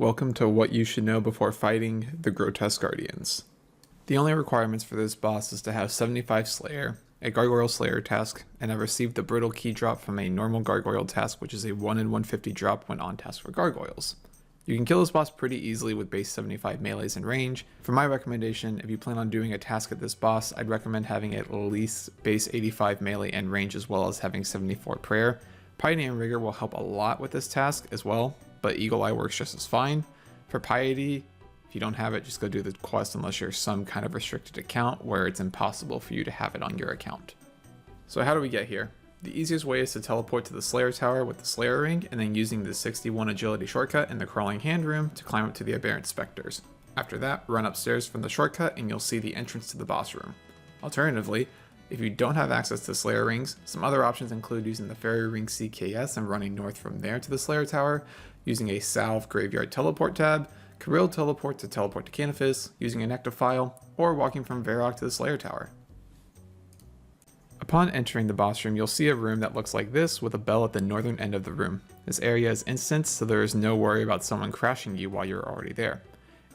Welcome to what you should know before fighting the Grotesque Guardians. The only requirements for this boss is to have 75 Slayer, a Gargoyle Slayer task, and have received the Brittle Key drop from a normal Gargoyle task, which is a 1 in 150 drop when on task for Gargoyles. You can kill this boss pretty easily with base 75 melees in range. For my recommendation, if you plan on doing a task at this boss, I'd recommend having at least base 85 melee and range as well as having 74 prayer. Piety and Rigor will help a lot with this task as well, but Eagle Eye works just as fine. For Piety, if you don't have it, just go do the quest unless you're some kind of restricted account where it's impossible for you to have it on your account. So how do we get here? The easiest way is to teleport to the Slayer Tower with the Slayer Ring and then using the 61 agility shortcut in the Crawling Hand Room to climb up to the Aberrant Spectres. After that, run upstairs from the shortcut and you'll see the entrance to the boss room. Alternatively, if you don't have access to Slayer Rings, some other options include using the Fairy Ring CKS and running north from there to the Slayer Tower, using a Salve Graveyard Teleport tab, Kirill Teleport to Cannifis, using an active file, or walking from Varrock to the Slayer Tower. Upon entering the boss room, you'll see a room that looks like this with a bell at the northern end of the room. This area is instanced, so there is no worry about someone crashing you while you're already there.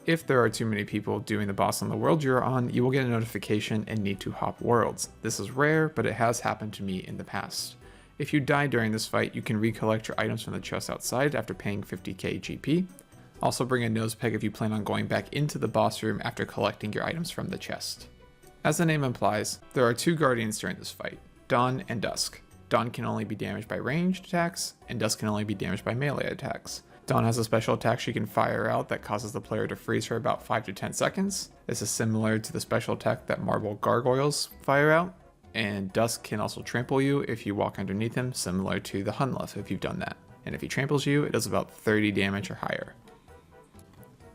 If there are too many people doing the boss on the world you're on, you will get a notification and need to hop worlds. This is rare, but it has happened to me in the past. If you die during this fight, you can recollect your items from the chest outside after paying 50k GP. Also bring a nose peg if you plan on going back into the boss room after collecting your items from the chest. As the name implies, there are two guardians during this fight, Dawn and Dusk. Dawn can only be damaged by ranged attacks, and Dusk can only be damaged by melee attacks. Dawn has a special attack she can fire out that causes the player to freeze for about 5 to 10 seconds. This is similar to the special attack that Marble Gargoyles fire out, and Dusk can also trample you if you walk underneath him, similar to the Hunluff if you've done that. And if he tramples you, it does about 30 damage or higher.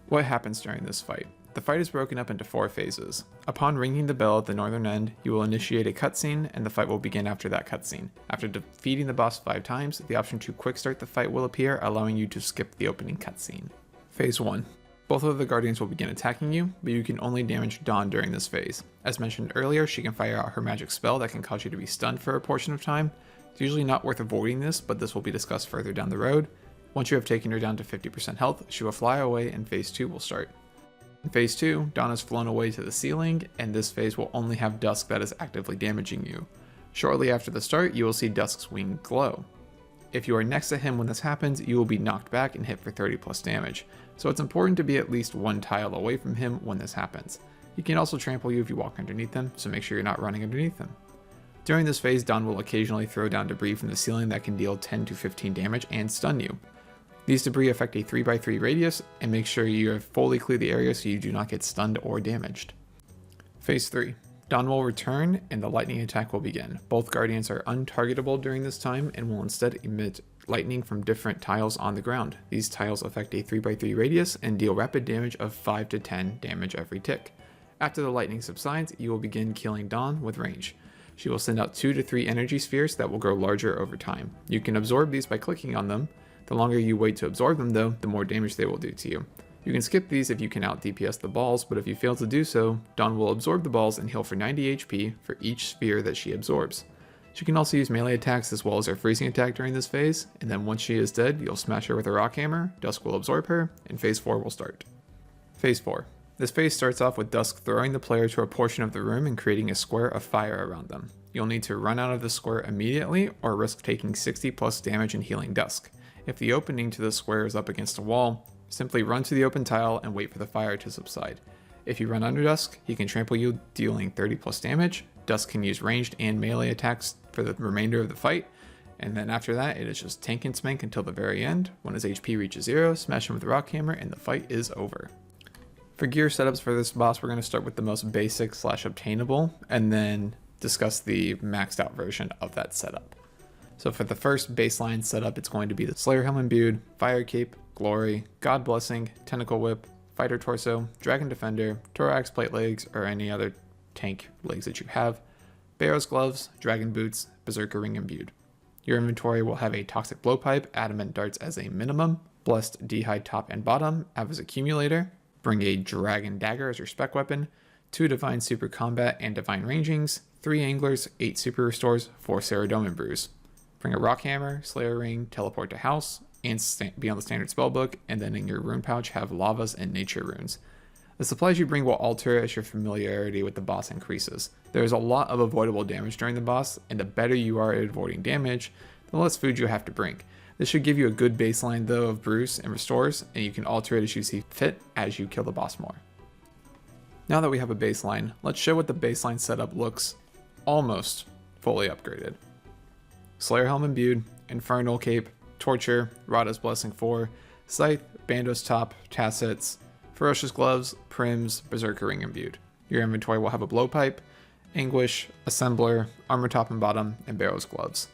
What happens during this fight? The fight is broken up into 4 phases. Upon ringing the bell at the northern end, you will initiate a cutscene and the fight will begin after that cutscene. After defeating the boss 5 times, the option to quick start the fight will appear, allowing you to skip the opening cutscene. Phase 1. Both of the guardians will begin attacking you, but you can only damage Dawn during this phase. As mentioned earlier, she can fire out her magic spell that can cause you to be stunned for a portion of time. It's usually not worth avoiding this, but this will be discussed further down the road. Once you have taken her down to 50% health, she will fly away and phase 2 will start. In phase 2, Dawn is flown away to the ceiling, and this phase will only have Dusk that is actively damaging you. Shortly after the start, you will see Dusk's wing glow. If you are next to him when this happens, you will be knocked back and hit for 30 plus damage, so it's important to be at least 1 tile away from him when this happens. He can also trample you if you walk underneath him, so make sure you're not running underneath him. During this phase, Dawn will occasionally throw down debris from the ceiling that can deal 10 to 15 damage and stun you. These debris affect a 3x3 radius, and make sure you have fully cleared the area so you do not get stunned or damaged. Phase 3. Dawn will return and the lightning attack will begin. Both guardians are untargetable during this time and will instead emit lightning from different tiles on the ground. These tiles affect a 3x3 radius and deal rapid damage of 5 to 10 damage every tick. After the lightning subsides, you will begin killing Dawn with range. She will send out 2 to 3 energy spheres that will grow larger over time. You can absorb these by clicking on them. The longer you wait to absorb them though, the more damage they will do to you. You can skip these if you can out DPS the balls, but if you fail to do so, Dawn will absorb the balls and heal for 90 HP for each sphere that she absorbs. She can also use melee attacks as well as her freezing attack during this phase, and then once she is dead, you'll smash her with a rock hammer, Dusk will absorb her, and phase 4 will start. Phase 4. This phase starts off with Dusk throwing the player to a portion of the room and creating a square of fire around them. You'll need to run out of the square immediately or risk taking 60 plus damage and healing Dusk. If the opening to the square is up against a wall, simply run to the open tile and wait for the fire to subside. If you run under Dusk, he can trample you, dealing 30 plus damage. Dusk can use ranged and melee attacks for the remainder of the fight, and then after that it is just tank and smank until the very end. When his HP reaches 0, smash him with a rock hammer and the fight is over. For gear setups for this boss, we're going to start with the most basic / obtainable, and then discuss the maxed out version of that setup. So for the first baseline setup, it's going to be the Slayer Helm Imbued, Fire Cape, Glory, God Blessing, Tentacle Whip, Fighter Torso, Dragon Defender, Thorax Plate Legs, or any other tank legs that you have, Barrow's Gloves, Dragon Boots, Berserker Ring Imbued. Your inventory will have a Toxic Blowpipe, Adamant Darts as a minimum, Blessed D'hide top and bottom, as accumulator, bring a Dragon Dagger as your spec weapon, 2 Divine Super Combat and Divine Rangings, 3 Anglers, 8 Super Restores, 4 Ceradome Brews. Bring a Rock Hammer, Slayer Ring, Teleport to House, and be on the standard spellbook, and then in your rune pouch have lavas and nature runes. The supplies you bring will alter as your familiarity with the boss increases. There is a lot of avoidable damage during the boss, and the better you are at avoiding damage, the less food you have to bring. This should give you a good baseline though of brews and restores, and you can alter it as you see fit as you kill the boss more. Now that we have a baseline, let's show what the baseline setup looks almost fully upgraded. Slayer Helm imbued, Infernal Cape, Torture, Rada's Blessing 4, Scythe, Bandos Top, Tassets, Ferocious Gloves, Prims, Berserker Ring imbued. Your inventory will have a Blowpipe, Anguish, Assembler, Armor Top and Bottom, and Barrow's Gloves.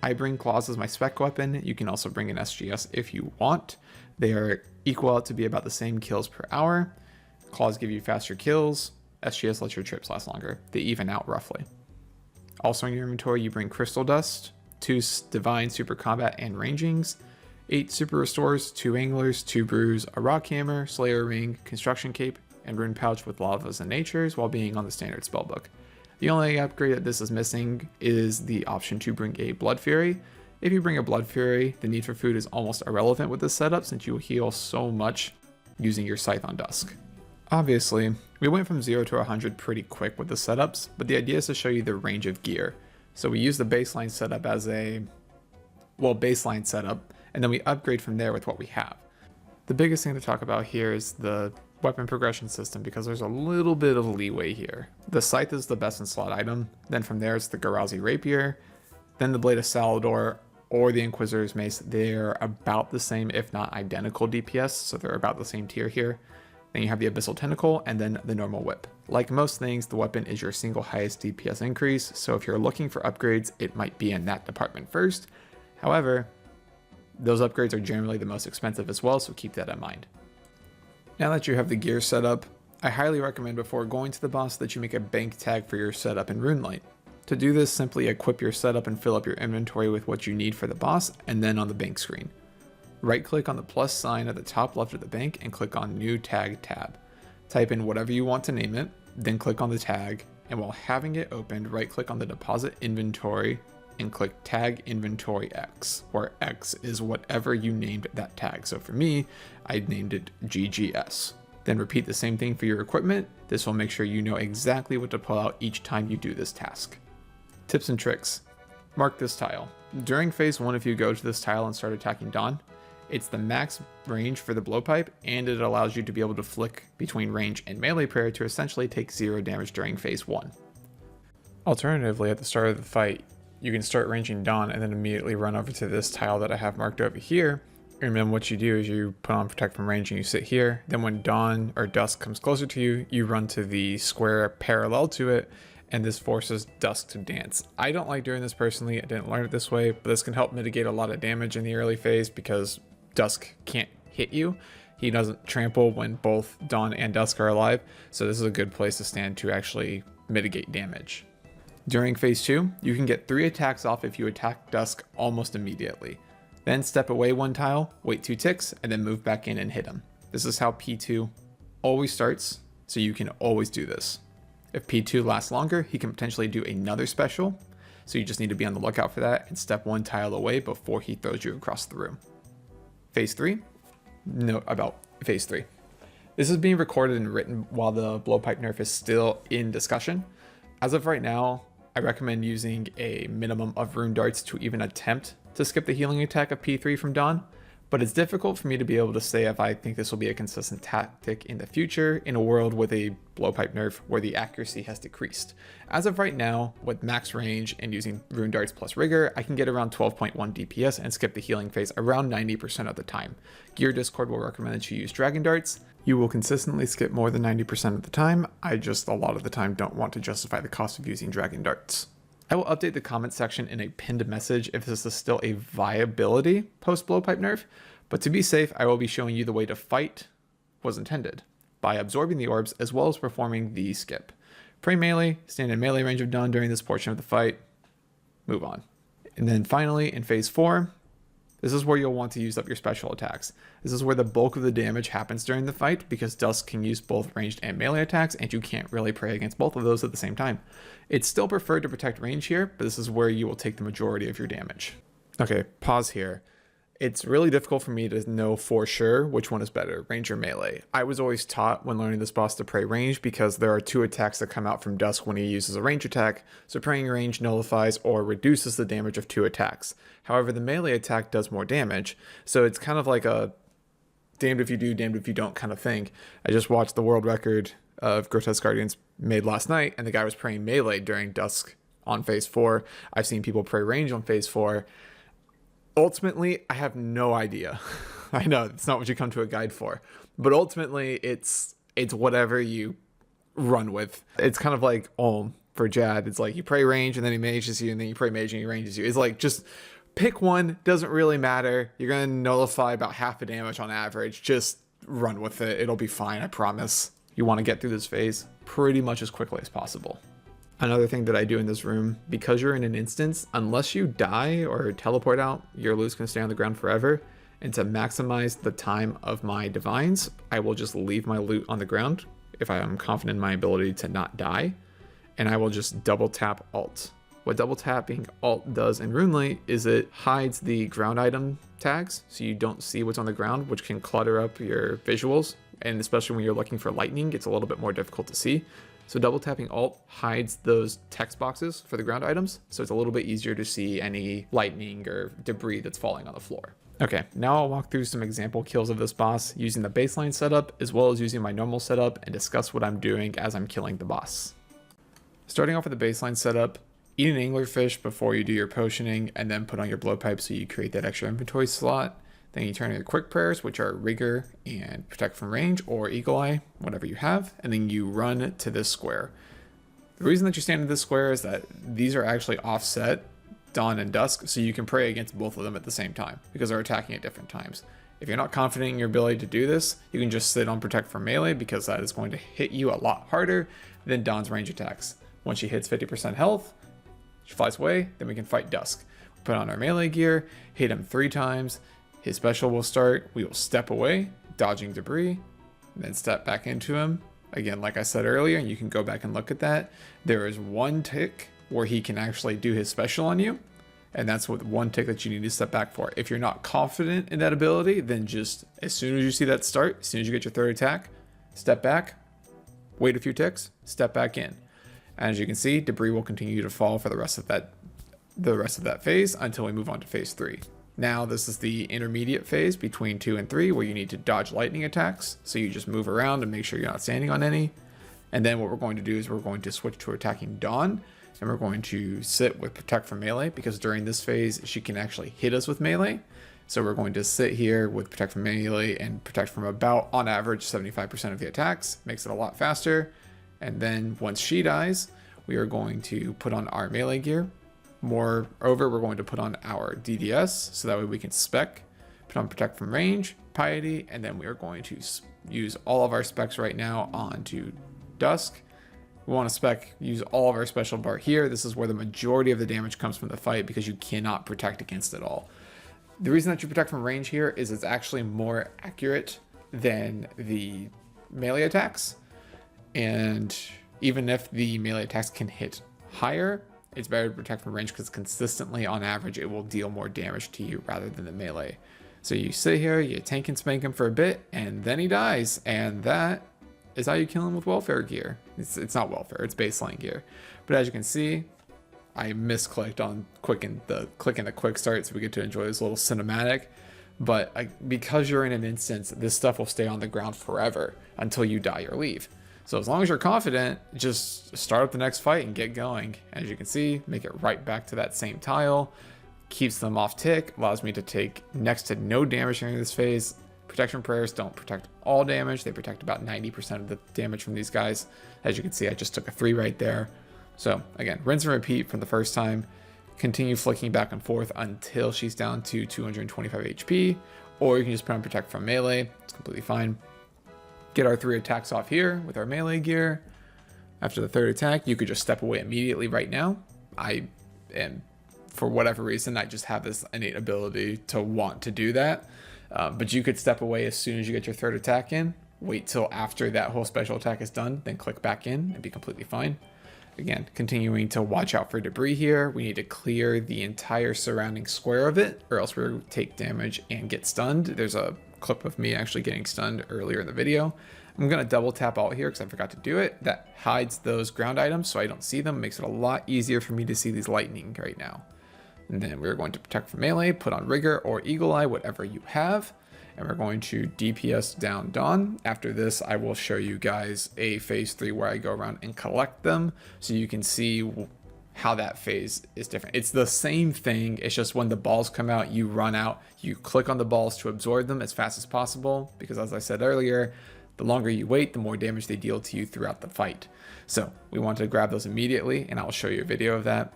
I bring Claws as my spec weapon. You can also bring an SGS if you want. They are equal out to be about the same kills per hour. Claws give you faster kills. SGS lets your trips last longer. They even out roughly. Also in your inventory, you bring Crystal Dust, 2 Divine Super Combat and Rangings, 8 Super Restores, 2 Anglers, 2 Brews, a Rock Hammer, Slayer Ring, Construction Cape, and Rune Pouch with Lavas and Natures while being on the standard spellbook. The only upgrade that this is missing is the option to bring a Blood Fury. If you bring a Blood Fury, the need for food is almost irrelevant with this setup since you will heal so much using your Scythe on Dusk. Obviously, we went from 0 to 100 pretty quick with the setups, but the idea is to show you the range of gear. So we use the baseline setup as a, baseline setup, and then we upgrade from there with what we have. The biggest thing to talk about here is the weapon progression system because there's a little bit of leeway here. The Scythe is the best in slot item, then from there it's the Garazzi Rapier, then the Blade of Salador or the Inquisitor's Mace. They're about the same if not identical DPS, so they're about the same tier here. Then you have the Abyssal Tentacle and then the normal whip. Like most things, the weapon is your single highest DPS increase, so if you're looking for upgrades, it might be in that department first. However, those upgrades are generally the most expensive as well, so keep that in mind. Now that you have the gear set up, I highly recommend before going to the boss that you make a bank tag for your setup in Runelite. To do this, simply equip your setup and fill up your inventory with what you need for the boss, and then on the bank screen. Right click on the plus sign at the top left of the bank and click on New Tag tab. Type in whatever you want to name it, then click on the tag, and while having it opened, right click on the deposit inventory and click Tag Inventory X, where X is whatever you named that tag. So for me, I named it GGS. Then repeat the same thing for your equipment. This will make sure you know exactly what to pull out each time you do this task. Tips and tricks. Mark this tile. During phase 1, if you go to this tile and start attacking Dawn, it's the max range for the blowpipe, and it allows you to be able to flick between range and melee prayer to essentially take 0 damage during phase 1. Alternatively, at the start of the fight, you can start ranging Dawn and then immediately run over to this tile that I have marked over here. And then what you do is you put on Protect from Range and you sit here. Then when Dawn or Dusk comes closer to you, you run to the square parallel to it, and this forces Dusk to dance. I don't like doing this personally. I didn't learn it this way, but this can help mitigate a lot of damage in the early phase because Dusk can't hit you. He doesn't trample when both Dawn and Dusk are alive, so this is a good place to stand to actually mitigate damage. During phase 2, you can get 3 attacks off if you attack Dusk almost immediately. Then step away 1 tile, wait 2 ticks, and then move back in and hit him. This is how P2 always starts, so you can always do this. If P2 lasts longer, he can potentially do another special, so you just need to be on the lookout for that and step 1 tile away before he throws you across the room. Phase 3? Note about phase 3. This is being recorded and written while the blowpipe nerf is still in discussion. As of right now, I recommend using a minimum of rune darts to even attempt to skip the healing attack of P3 from Dawn, but it's difficult for me to be able to say if I think this will be a consistent tactic in the future in a world with a blowpipe nerf where the accuracy has decreased. As of right now, with max range and using rune darts plus rigor, I can get around 12.1 DPS and skip the healing phase around 90% of the time. Gear Discord will recommend that you use dragon darts. You will consistently skip more than 90% of the time. I just a lot of the time don't want to justify the cost of using dragon darts. I will update the comment section in a pinned message if this is still a viability post blowpipe nerf, but to be safe, I will be showing you the way to fight was intended by absorbing the orbs as well as performing the skip. Pray melee, stand in melee range of Dawn during this portion of the fight, move on. And then finally in phase 4, this is where you'll want to use up your special attacks. This is where the bulk of the damage happens during the fight because Dusk can use both ranged and melee attacks and you can't really pray against both of those at the same time. It's still preferred to protect range here, but this is where you will take the majority of your damage. Okay, pause here. It's really difficult for me to know for sure which one is better, range or melee. I was always taught when learning this boss to pray range because there are 2 attacks that come out from Dusk when he uses a range attack, so praying range nullifies or reduces the damage of 2 attacks. However, the melee attack does more damage, so it's kind of like a damned if you do, damned if you don't kind of thing. I just watched the world record of Grotesque Guardians made last night, and the guy was praying melee during Dusk on phase 4. I've seen people pray range on phase 4. Ultimately, I have no idea. I know it's not what you come to a guide for, but ultimately it's whatever you run with. It's kind of like Ulm for Jad. It's like you pray range and then he mages you, and then you pray mage and he ranges you. It's like just pick one, doesn't really matter. You're gonna nullify about half the damage on average. Just run with it. It'll be fine, I promise. You want to get through this phase pretty much as quickly as possible. Another thing that I do in this room, because you're in an instance, unless you die or teleport out, your loot's gonna stay on the ground forever. And to maximize the time of my divines, I will just leave my loot on the ground if I am confident in my ability to not die. And I will just double tap Alt. What double tapping Alt does in Runelite is it hides the ground item tags, so you don't see what's on the ground, which can clutter up your visuals. And especially when you're looking for lightning, it's a little bit more difficult to see. So double tapping Alt hides those text boxes for the ground items, so it's a little bit easier to see any lightning or debris that's falling on the floor. Okay, now I'll walk through some example kills of this boss using the baseline setup as well as using my normal setup and discuss what I'm doing as I'm killing the boss. Starting off with the baseline setup, eat an anglerfish before you do your potioning and then put on your blowpipe so you create that extra inventory slot. Then you turn on your quick prayers, which are Rigor and Protect from Range or Eagle Eye, whatever you have, and then you run to this square. The reason that you stand in this square is that these are actually offset, dawn and dusk, so you can pray against both of them at the same time because they're attacking at different times. If you're not confident in your ability to do this, you can just sit on Protect from Melee because that is going to hit you a lot harder than Dawn's range attacks. Once she hits 50% health, she flies away, then we can fight Dusk. Put on our melee gear, hit him 3 times, his special will start, we will step away, dodging debris, then step back into him. Again, like I said earlier, and you can go back and look at that, there is 1 tick where he can actually do his special on you, and that's what 1 tick that you need to step back for. If you're not confident in that ability, then just as soon as you see that start, as soon as you get your 3rd attack, step back, wait a few ticks, step back in. And as you can see, debris will continue to fall for the rest of that phase until we move on to phase 3. Now this is the intermediate phase between 2 and 3 where you need to dodge lightning attacks. So you just move around and make sure you're not standing on any. And then what we're going to do is we're going to switch to attacking Dawn, and we're going to sit with Protect from Melee because during this phase she can actually hit us with melee. So we're going to sit here with Protect from Melee and protect from about on average 75% of the attacks. Makes it a lot faster. And then once she dies, we are going to put on our melee gear. Moreover, we're going to put on our DDS so that way we can spec, put on Protect from Range, Piety, and then we are going to use all of our specs right now onto Dusk. We want to use all of our special bar here. This is where the majority of the damage comes from the fight because you cannot protect against it all. The reason that you protect from range here is it's actually more accurate than the melee attacks. And even if the melee attacks can hit higher, it's better to protect from range because consistently on average it will deal more damage to you rather than the melee. So you sit here, you tank and spank him for a bit, and then he dies, and that is how you kill him with welfare gear. It's not welfare, it's baseline gear. But as you can see, I misclicked on clicking the quick start so we get to enjoy this little cinematic. But because you're in an instance, this stuff will stay on the ground forever until you die or leave. So as long as you're confident, just start up the next fight and get going. As you can see, make it right back to that same tile. Keeps them off tick, allows me to take next to no damage during this phase. Protection prayers don't protect all damage. They protect about 90% of the damage from these guys. As you can see, I just took a 3 right there. So again, rinse and repeat from the first time. Continue flicking back and forth until she's down to 225 HP. Or you can just put on Protect from Melee. It's completely fine. Get our 3 attacks off here with our melee gear. After the 3rd attack, you could just step away immediately right now. For whatever reason, I just have this innate ability to want to do that. But you could step away as soon as you get your 3rd attack in. Wait till after that whole special attack is done, then click back in and be completely fine. Again, continuing to watch out for debris here. We need to clear the entire surrounding square of it, or else we'll take damage and get stunned. There's a clip of me actually getting stunned earlier in the video. I'm going to double tap Alt here because I forgot to do it. That hides those ground items so I don't see them. Makes it a lot easier for me to see these lightning right now. And then we're going to protect from melee, put on Rigor or Eagle Eye, whatever you have. And we're going to DPS down Dawn. After this, I will show you guys a phase 3 where I go around and collect them so you can see how that phase is different. It's the same thing, it's just when the balls come out, you run out, you click on the balls to absorb them as fast as possible, because as I said earlier, the longer you wait, the more damage they deal to you throughout the fight. So we want to grab those immediately, and I'll show you a video of that.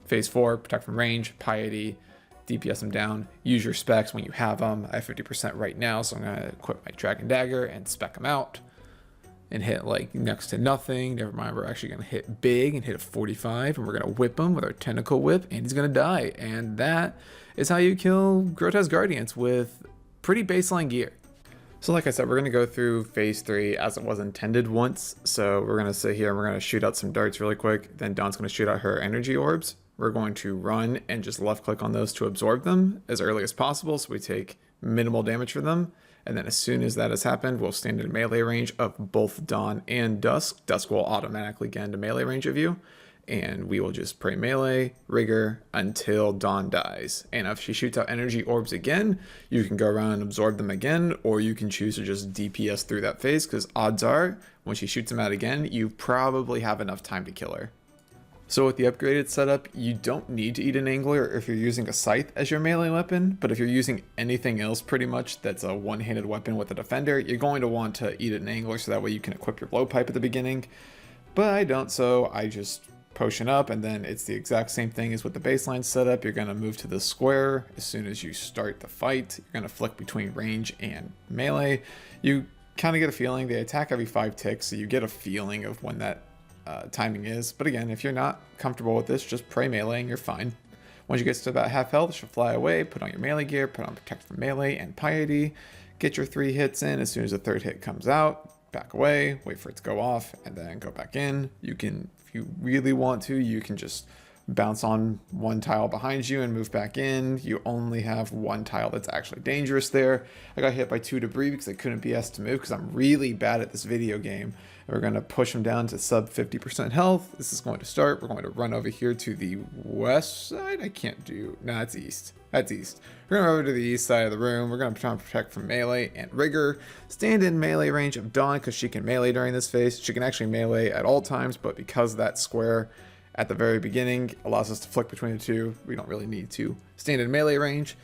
Phase 4, protect from range, piety, DPS them down, use your specs when you have them. I have 50% right now, so I'm going to equip my Dragon Dagger and spec them out and hit like next to nothing. Never mind, we're actually going to hit big and hit a 45, and we're going to whip him with our Tentacle Whip, and he's going to die. And that is how you kill Grotesque Guardians with pretty baseline gear. So like I said, we're going to go through phase 3 as it was intended once. So we're going to sit here and we're going to shoot out some darts really quick. Then Dawn's going to shoot out her energy orbs. We're going to run and just left click on those to absorb them as early as possible so we take minimal damage for them. And then as soon as that has happened, we'll stand in melee range of both Dawn and Dusk. Dusk will automatically get into melee range of you. And we will just pray melee, Rigor, until Dawn dies. And if she shoots out energy orbs again, you can go around and absorb them again, or you can choose to just DPS through that phase, because odds are, when she shoots them out again, you probably have enough time to kill her. So with the upgraded setup, you don't need to eat an angler if you're using a scythe as your melee weapon, but if you're using anything else pretty much that's a one-handed weapon with a defender, you're going to want to eat an angler so that way you can equip your blowpipe at the beginning. But I don't, so I just potion up, and then it's the exact same thing as with the baseline setup. You're going to move to the square as soon as you start the fight. You're going to flick between range and melee. You kind of get a feeling, they attack every 5 ticks, so you get a feeling of when that timing is. But again, if you're not comfortable with this, just pray melee and you're fine. Once you get to about half health, she'll fly away, put on your melee gear, put on protect from melee and piety, get your 3 hits in. As soon as the 3rd hit comes out, back away, wait for it to go off, and then go back in. You can, if you really want to, you can just bounce on one tile behind you and move back in. You only have one tile that's actually dangerous there. I got hit by 2 debris because I couldn't be asked to move because I'm really bad at this video game. We're going to push them down to sub 50% health. This is going to start. We're going to run over here to the west side. I can't do, no, that's east. That's east. We're going to go over to the east side of the room. We're going to try and protect from melee and Rigor. Stand in melee range of Dawn because she can melee during this phase. She can actually melee at all times, but because that square at the very beginning allows us to flick between the two, we don't really need to stand in melee range.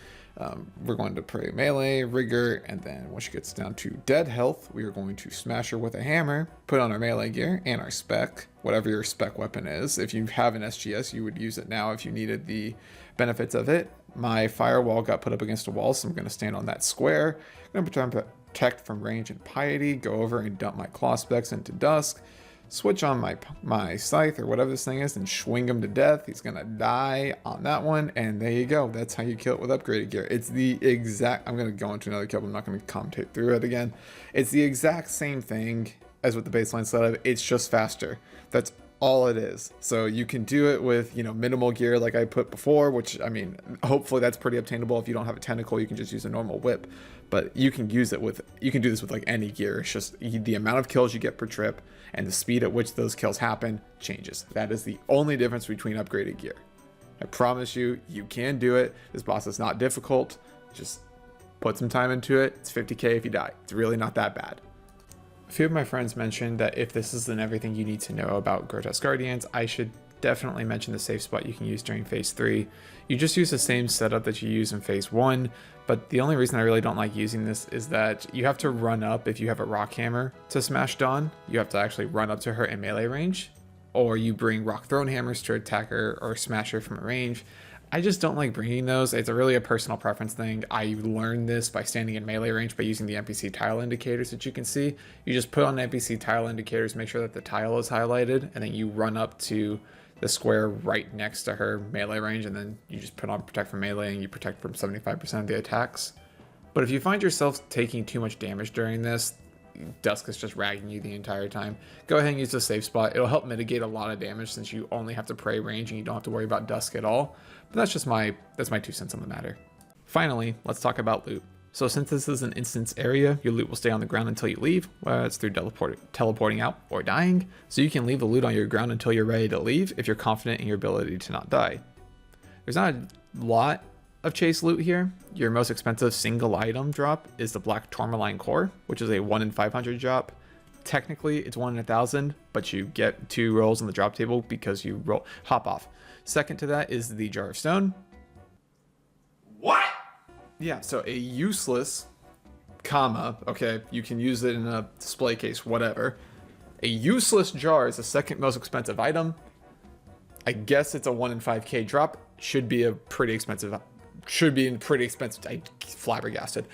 We're going to pray melee, Rigor, and then when she gets down to dead health, we are going to smash her with a hammer, put on our melee gear and our spec, whatever your spec weapon is. If you have an SGS, you would use it now if you needed the benefits of it. My firewall got put up against a wall, so I'm going to stand on that square. I'm going to protect from range and piety, go over and dump my claw specs into Dusk, switch on my scythe or whatever this thing is and swing him to death. He's gonna die on that one, and there you go. That's how you kill it with upgraded gear. It's the exact, I'm gonna go into another kill, but I'm not gonna commentate through it again. It's the exact same thing as with the baseline setup. It's just faster. That's all it is. So you can do it with, you know, minimal gear like I put before, which, I mean, hopefully that's pretty obtainable. If you don't have a tentacle, you can just use a normal whip, but you can use it with, you can do this with like any gear. It's just the amount of kills you get per trip and the speed at which those kills happen changes. That is the only difference between upgraded gear. I promise you, you can do it. This boss is not difficult. Just put some time into it. It's 50k if you die. It's really not that bad. A few of my friends mentioned that if this isn't everything you need to know about Grotesque Guardians, I should definitely mention the safe spot you can use during phase 3. You just use the same setup that you use in phase 1, but the only reason I really don't like using this is that you have to run up if you have a rock hammer to smash Dawn. You have to actually run up to her in melee range, or you bring rock thrown hammers to attack her or smash her from a range. I just don't like bringing those. It's really a personal preference thing. I learned this by standing in melee range by using the NPC tile indicators that you can see. You just put on NPC tile indicators, make sure that the tile is highlighted, and then you run up to the square right next to her melee range, and then you just put on protect from melee and you protect from 75% of the attacks. But if you find yourself taking too much damage during this, Dusk is just ragging you the entire time, go ahead and use the safe spot. It'll help mitigate a lot of damage since you only have to pray range and you don't have to worry about Dusk at all. But that's my 2 cents on the matter. Finally, let's talk about loot. So since this is an instance area, your loot will stay on the ground until you leave, whether it's through teleporting out or dying. So you can leave the loot on your ground until you're ready to leave if you're confident in your ability to not die. There's not a lot of chase loot here. Your most expensive single item drop is the black tourmaline core, which is a 1 in 500 drop. Technically it's 1 in 1,000, but you get 2 rolls on the drop table because you hop off. Second to that is the jar of stone. What? Yeah, so a useless comma, okay, you can use it in a display case, whatever. A useless jar is the second most expensive item. I guess it's a 1 in 5k drop. Should be pretty expensive. I flabbergasted.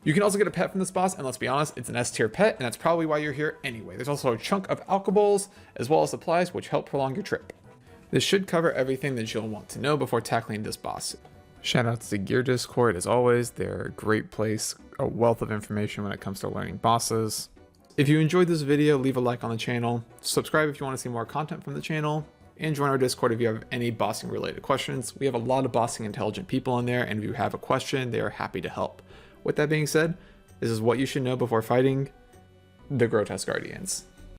You can also get a pet from this boss, and let's be honest, it's an S tier pet, and that's probably why you're here anyway. There's also a chunk of alcohols, as well as supplies, which help prolong your trip. This should cover everything that you'll want to know before tackling this boss. Shoutouts to Gear Discord, as always. They're a great place, a wealth of information when it comes to learning bosses. If you enjoyed this video, leave a like on the channel, subscribe if you want to see more content from the channel, and join our Discord if you have any bossing related questions. We have a lot of bossing intelligent people in there, and if you have a question, they are happy to help. With that being said, this is what you should know before fighting the Grotesque Guardians.